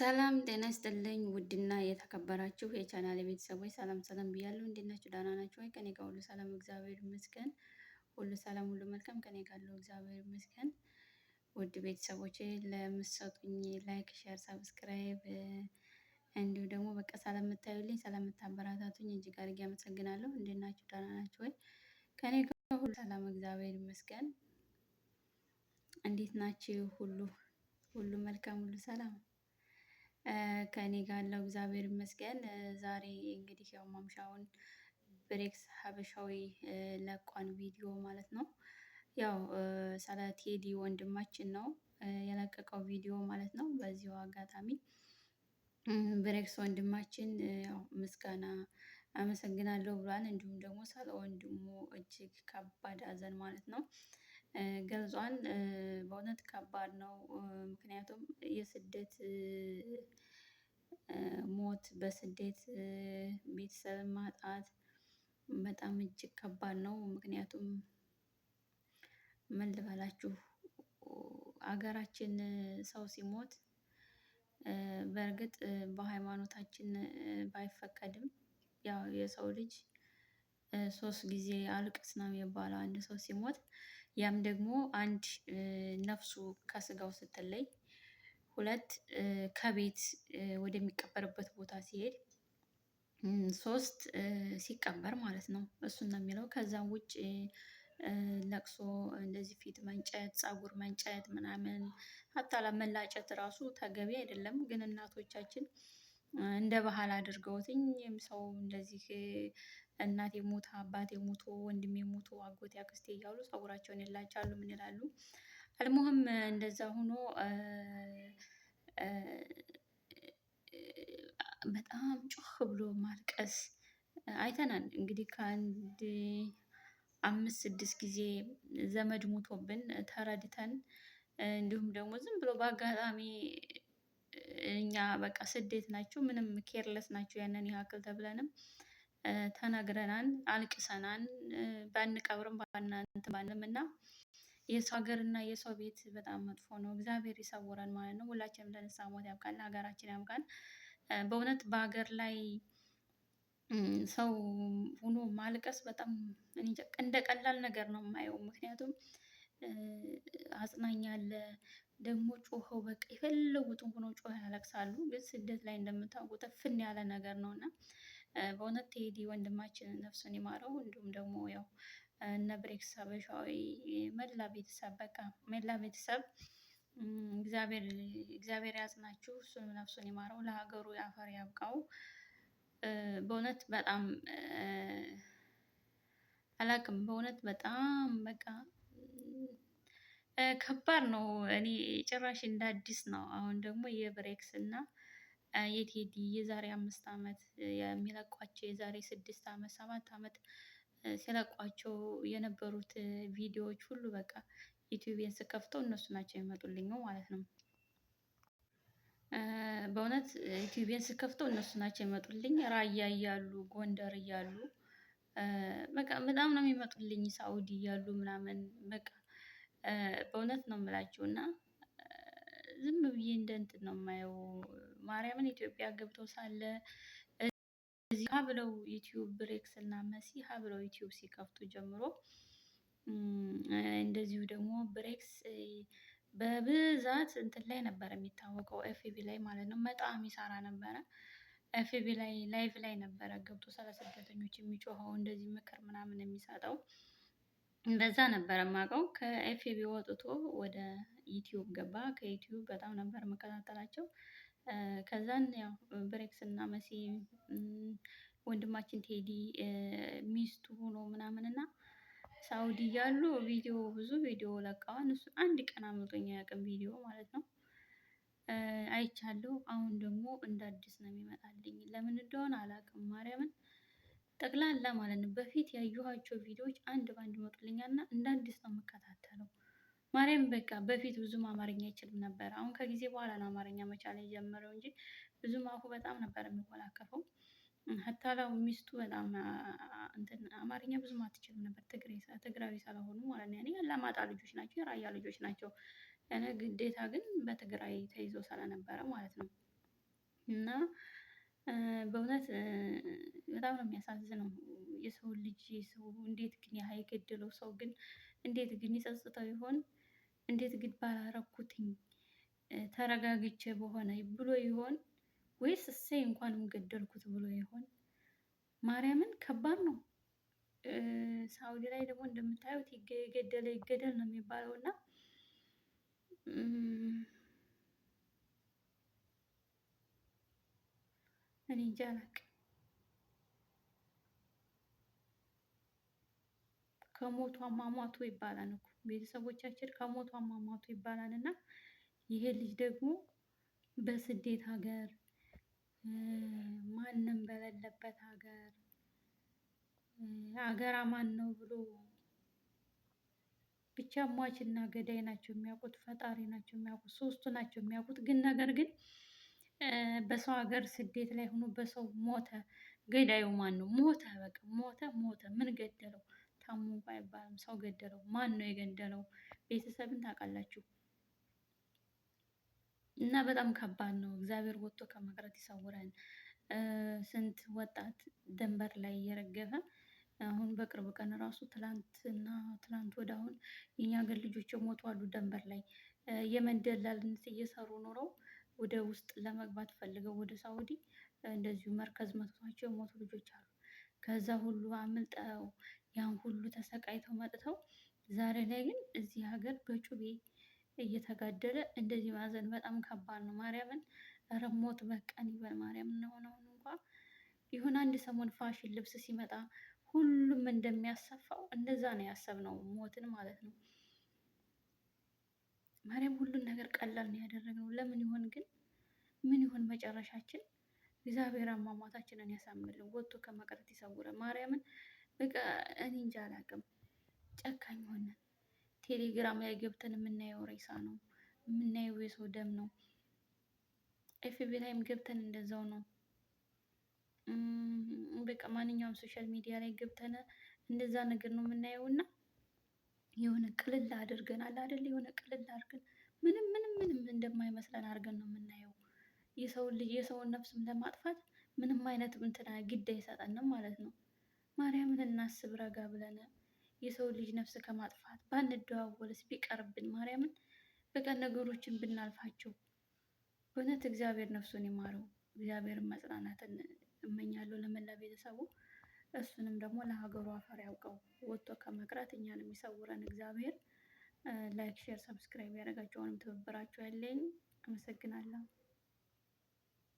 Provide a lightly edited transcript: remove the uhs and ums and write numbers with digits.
ሰላም ጤና ይስጥልኝ ውድና የተከበራችሁ የቻናሌ ቤተሰቦች ሰላም ሰላም ብያለሁ። እንዴት ናችሁ? ደህና ናችሁ ወይ? ከኔ ጋር ሁሉ ሰላም እግዚአብሔር ይመስገን። ሁሉ ሰላም ሁሉ መልካም ከኔ ጋር አለው እግዚአብሔር ይመስገን። ውድ ቤተሰቦቼ ለምትሰጡኝ ላይክ፣ ሼር፣ ሰብስክራይብ እንዲሁ ደግሞ በቃ ስለምታዩልኝ ስለምታበረታቱኝ እጅግ አድርጌ አመሰግናለሁ። እንዴት ናችሁ? ደህና ናችሁ ወይ? ከኔ ጋር ሁሉ ሰላም እግዚአብሔር ይመስገን። እንዴት ናችሁ? ሁሉ መልካም ሁሉ ሰላም ከእኔ ጋር አለው እግዚአብሔር ይመስገን። ዛሬ እንግዲህ ያው ማምሻውን ብሬክስ ሀበሻዊ ለቋን ቪዲዮ ማለት ነው። ያው ስለ ቴዲ ወንድማችን ነው የለቀቀው ቪዲዮ ማለት ነው። በዚሁ አጋጣሚ ብሬክስ ወንድማችን ያው ምስጋና አመሰግናለሁ ብሏል። እንዲሁም ደግሞ ስለ ወንድሙ እጅግ ከባድ ሀዘን ማለት ነው ገልጿል። በእውነት ከባድ ነው። ምክንያቱም የስደት ሞት በስደት ቤተሰብን ማጣት በጣም እጅግ ከባድ ነው። ምክንያቱም ምን ልበላችሁ ሀገራችን ሰው ሲሞት በእርግጥ በሃይማኖታችን ባይፈቀድም ያው የሰው ልጅ 3 ጊዜ አልቅስ ነው የሚባለው አንድ ሰው ሲሞት። ያም ደግሞ አንድ ነፍሱ ከስጋው ስትለይ፣ 2 ከቤት ወደሚቀበርበት ቦታ ሲሄድ፣ 3 ሲቀበር ማለት ነው። እሱን ነው የሚለው። ከዛም ውጭ ለቅሶ እንደዚህ ፊት መንጨት፣ ፀጉር መንጨት ምናምን ሀታ ለመላጨት ራሱ ተገቢ አይደለም። ግን እናቶቻችን እንደ ባህል አድርገውትኝ ሰው እንደዚህ እናቴ ሞታ፣ አባቴ ሞቶ፣ ወንድሜ ሞቶ፣ አጎቴ አክስቴ እያሉ ፀጉራቸውን ይላጫሉ። ምን ይላሉ? አልሙህም እንደዛ ሆኖ በጣም ጮህ ብሎ ማልቀስ አይተናል። እንግዲህ ከአንድ 5 6 ጊዜ ዘመድ ሞቶብን ተረድተን እንዲሁም ደግሞ ዝም ብሎ በአጋጣሚ እኛ በቃ ስደት ናቸው ምንም ኬርለስ ናቸው ያንን ያክል ተብለንም ተናግረናል፣ አልቅሰናል። ባንቀብርም ባንንም እና የሰው ሀገር እና የሰው ቤት በጣም መጥፎ ነው። እግዚአብሔር ይሰውረን ማለት ነው። ሁላችንም ለንስሐ ሞት ያብቃን፣ ሀገራችን ያብቃን። በእውነት በሀገር ላይ ሰው ሆኖ ማልቀስ በጣም እንደ ቀላል ነገር ነው የማየው። ምክንያቱም አጽናኝ አለ ደግሞ ጮኸው በቃ የፈለጉትን ሆነው ጮኸው ያለቅሳሉ። ግን ስደት ላይ እንደምታውቁት እፍን ያለ ነገር ነው እና በእውነት ቴዲ ወንድማችንን ነፍሱን ይማረው። እንዲሁም ደግሞ ያው እነ ብሬክስ ሀበሻዊ መላ ቤተሰብ በቃ መላ ቤተሰብ እግዚአብሔር ያጽናችሁ፣ እሱንም ነፍሱን ይማረው፣ ለሀገሩ የአፈር ያብቃው። በእውነት በጣም አላውቅም። በእውነት በጣም በቃ ከባድ ነው። እኔ ጭራሽ እንደ አዲስ ነው አሁን ደግሞ የብሬክስ እና የቴዲ የዛሬ 5 ዓመት የሚለቋቸው የዛሬ 6 ዓመት 7 ዓመት ሲለቋቸው የነበሩት ቪዲዮዎች ሁሉ በቃ ዩቲዩብን ስከፍተው እነሱ ናቸው የሚመጡልኝ ማለት ነው። በእውነት ዩቲዩብን ስከፍተው እነሱ ናቸው የሚመጡልኝ። ራያ እያሉ ጎንደር እያሉ በቃ በጣም ነው የሚመጡልኝ። ሳውዲ እያሉ ምናምን በቃ በእውነት ነው የምላችሁ እና ዝም ብዬ እንደ እንትን ነው የማየው። ማርያምን ኢትዮጵያ ገብተው ሳለ እዚህ ሀ ብለው ዩቲዩብ ብሬክስ እና መሲ ሀ ብለው ዩቲዩብ ሲከፍቱ ጀምሮ እንደዚሁ ደግሞ ብሬክስ በብዛት እንትን ላይ ነበር የሚታወቀው ኤፍቢ ላይ ማለት ነው። በጣም ይሰራ ነበረ። ኤፍቢ ላይ ላይቭ ላይ ነበረ ገብቶ ስለ ስደተኞች የሚጮኸው እንደዚህ ምክር ምናምን የሚሰጠው እንደዛ ነበረ የማውቀው። ከኤፍቢ ወጥቶ ወደ ዩቲዩብ ገባ። ከዩቲዩብ በጣም ነበር የምከታተላቸው። ከዛን ያው ብሬክስ እና መሲ ወንድማችን ቴዲ ሚስቱ ሆኖ ምናምን እና ሳውዲ እያሉ ቪዲዮ ብዙ ቪዲዮ ለቀዋል። እሱ አንድ ቀን አምልጦኝ አያውቅም ቪዲዮ ማለት ነው። አይቻለሁ። አሁን ደግሞ እንደ አዲስ ነው የሚመጣልኝ። ለምን እንደሆነ አላውቅም። ማርያምን ጠቅላላ ማለት ነው በፊት ያየኋቸው ቪዲዮዎች አንድ በአንድ ይመጡልኛል እና እንደ አዲስ ነው የምከታተለው። ማርያም በቃ በፊት ብዙም አማርኛ አይችልም ነበር። አሁን ከጊዜ በኋላ ነው አማርኛ መቻል የጀመረው እንጂ ብዙም አፉ በጣም ነበር የሚወላቀፈው። ሀታ ላው ሚስቱ በጣም እንትን አማርኛ ብዙም አትችልም ነበር። ትግራዊ ስለሆኑ ማለት ነው። ያኔ የአላማጣ ልጆች ናቸው፣ የራያ ልጆች ናቸው። ግዴታ ግን በትግራይ ተይዞ ስለነበረ ማለት ነው። እና በእውነት በጣም ነው የሚያሳዝነው። የሰው ልጅ ሰው እንዴት ግን ያህ የገደለው ሰው ግን እንዴት ግን ይጸጽተው ይሆን? እንዴት ግን ባላረኩትኝ ተረጋግቼ በሆነ ብሎ ይሆን? ወይስ እሰይ እንኳንም ገደልኩት ብሎ ይሆን? ማርያምን ከባድ ነው። ሳውዲ ላይ ደግሞ እንደምታዩት የገደለ ይገደል ነው የሚባለው እና እኔ እንጃ አላቅም። ከሞቱ አሟሟቱ ይባላል እኮ ቤተሰቦቻችን ከሞቱ አሟሟቱ ይባላል። እና ይሄ ልጅ ደግሞ በስደት ሀገር ማንም በሌለበት ሀገር ሀገር አማን ነው ብሎ ብቻ ሟችና ገዳይ ናቸው የሚያውቁት፣ ፈጣሪ ናቸው የሚያውቁት፣ ሶስቱ ናቸው የሚያውቁት። ግን ነገር ግን በሰው ሀገር ስደት ላይ ሆኖ በሰው ሞተ። ገዳዩ ማን ነው? ሞተ፣ በቃ ሞተ ሞተ። ምን ገደለው? ታሞ አይባልም። ሰው ገደለው። ማን ነው የገደለው? ቤተሰብን ታውቃላችሁ። እና በጣም ከባድ ነው። እግዚአብሔር ወጥቶ ከመቅረት ይሰውረን። ስንት ወጣት ድንበር ላይ እየረገፈ አሁን በቅርብ ቀን ራሱ ትላንትና ትላንት ወደ አሁን የኛ ሀገር ልጆች የሞቱ አሉ። ደንበር ላይ የመን ደላልነት እየሰሩ ኖረው ወደ ውስጥ ለመግባት ፈልገው ወደ ሳውዲ እንደዚሁ መርከዝ መቷቸው የሞቱ ልጆች አሉ። ከዛ ሁሉ አምልጠው ያን ሁሉ ተሰቃይተው መጥተው ዛሬ ላይ ግን እዚህ ሀገር በጩቤ እየተጋደለ እንደዚህ ማዘን በጣም ከባድ ነው። ማርያምን ኧረ ሞት በቃን ይበል። ማርያምን ነው አሁን እንኳን ይሁን አንድ ሰሞን ፋሽን ልብስ ሲመጣ ሁሉም እንደሚያሰፋው እንደዛ ነው ያሰብነው ሞትን ማለት ነው። ማርያም ሁሉን ነገር ቀላል ነው ያደረግነው። ለምን ይሆን ግን? ምን ይሆን መጨረሻችን? እግዚአብሔር አሟሟታችንን ያሳምርልን፣ ወጥቶ ከመቅረት ይሰውረን። ማርያምን በቃ እኔ እንጃ አላውቅም። ጨካኝ ሆነን ቴሌግራም ላይ ገብተን የምናየው ሬሳ ነው የምናየው የሰው ደም ነው። ኤፍቢ ላይም ገብተን እንደዛው ነው። በቃ ማንኛውም ሶሻል ሚዲያ ላይ ገብተን እንደዛ ነገር ነው የምናየው። እና የሆነ ቅልል አድርገናል አይደል? የሆነ ቅልል አድርገን ምንም እንደማይመስለን አድርገን ነው የምናየው። የሰውን ልጅ የሰውን ነፍስም ለማጥፋት ምንም አይነት እንትና ግድ አይሰጠንም ማለት ነው። ማርያምን እናስብ ረጋ ብለን የሰው ልጅ ነፍስ ከማጥፋት ባንደዋወልስ ቢቀርብን ማርያምን በቃ ነገሮችን ብናልፋቸው። በእውነት እግዚአብሔር ነፍሱን ይማረው። እግዚአብሔርን መጽናናትን እመኛለሁ ለመላ ቤተሰቡ። እሱንም ደግሞ ለሀገሩ አፈር ያውቀው። ወጥቶ ከመቅረት እኛንም የሚሰውረን እግዚአብሔር። ላይክ ሼር ሰብስክራይብ ያደረጋችሁ አሁንም ትብብራችሁ ያለኝ አመሰግናለሁ።